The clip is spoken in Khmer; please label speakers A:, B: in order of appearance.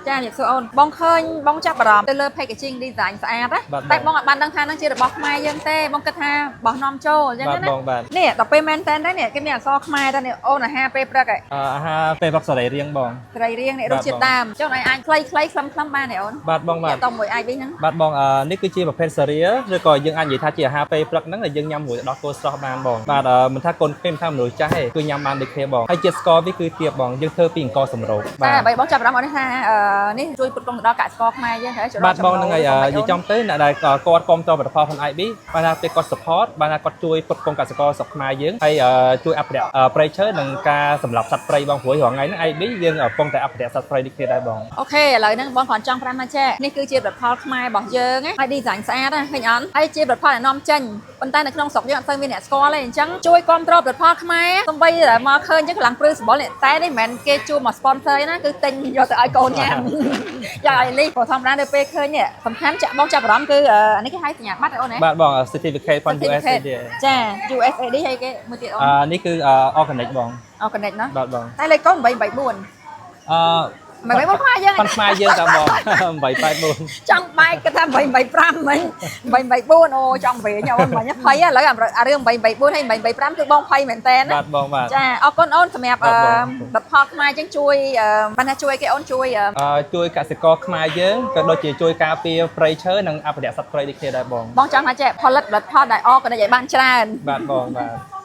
A: ចានិយាយសួរអូនបងឃើញបងចាប់អារម្មណ៍ទៅលើ packaging design ស្អាតណាតែបងអត់បានដឹងថានឹងជារបស់ខ្មែរយើងទេបងគិតថាបោះនាំចូលអញ្ចឹងណានេះដល់ពេលមែនតើនេះគេមានអក្សរខ្មែរតែនេះអូនអាហារពេលព្រឹកឯ
B: អាហារពេលព្រឹកសរីរាង្គបង
A: សរីរាង្គនេះរសជាតិដើមចុះអាចខ្លីៗខ្លឹមបានទេអូន
B: បាទបងបាទ
A: តមួយអាចវិញហ្នឹង
B: បាទបងនេះគឺជាប្រភេទសេរីឬក៏យើងអាចនិយាយថាជាអាហារពេលព្រឹកហ្នឹងដែលយើងញ៉ាំមួយដល់គោស្រស់បានបងបាទមិនថាកូនក្មេងថាមនុស្សចាស់ទេគឺញ៉ាំបានដូចគ្នាបងហើយជាតិស្ករវាគឺទាបបងយើងធ្វើពីអង្គសម្រូប
A: បាទបើបងចាប់អារម្មណ៍អូនថានេះជួយផ្គត់ផ្គង់ដល់កសិករខ្មែរយើងហើយ
B: បាទបងហ្នឹងហើយនិយាយចំទៅអ្នកដែលគាត់គ្រប់គ្រងផលិតផលvon IB បានថាពេលគាត់ support បានថាគាត់ជួយផ្គត់ផ្គង់កសិករស្រុកខ្មែរយើងហើយជួយអភិរក្សព្រៃឈើនិងការសម្លាប់សត្វព្រៃបងព្រោះរាល់ថ្ងៃហ្នឹង IB យើងកំពុងតែអភិរក្សសត្វព្រៃនេះគ្នាដែរបង
A: អូខេឥឡូវហ្នឹងបងគ្រាន់ចង់ប្រាប់មកចេះនេះគឺជាផលិតផលខ្មែររបស់យើងហើយ design ស្អាតណាឃើញអត់ហើយជាផលិតផលដែលនាំចេញប៉ុន្តែនៅក្នុងស្រុកយើងអត់សូវមានអ្នកស្គាល់ទេអញ្ចឹងជួយគ្រប់គ្រងផលិតផលខ្មែរសូម្បីតែមកឃើញអញ្ចឹងកម្លាំងព្រឺសម្បុរនេះតែនេះមិនមែនគេជួមក sponsor ណាគឺទិញយកទៅឲ្យកូនញ៉ាំយកឲ្យលីព្រោះធម្មតានៅពេលឃើញនេះសំខាន់ចាក់បងចាប់អារម្មណ៍គឺអានេះគេហៅសញ្ញាបត្រអូនណា
B: បាទបង certificate from USAID
A: ចា USAID ហើយគេមួយទៀតអូន
B: នេះគឺ organic បង
A: organic ណា
B: បាទបង
A: តែលេខកូន884មិនមកខ្មែរយើង
B: ប៉ុនខ្មែរយើងតាបង884
A: ចង់បែកគេថា885មិញ884អូចង់វិញអូនមិញភ័យឥឡូវអារឿង884ហើយ885គឺបងភ័យមែនតើណា
B: បាទបងបាទ
A: ចាអរគុណអូនសម្រាប់ផលផលខ្មែរយើងជួយបានថាជួយគេអូន
B: ជួយកសិករខ្មែរយើងក៏ដូចជាជួយការពារព្រៃឈើនិងអភិរក្សសត្វព្រៃដូចគ្នាដែរបង
A: ចង់ថាចេះផលិតផលដែលអរគុណឲ្យបានច្រើន
B: បាទបងបាទ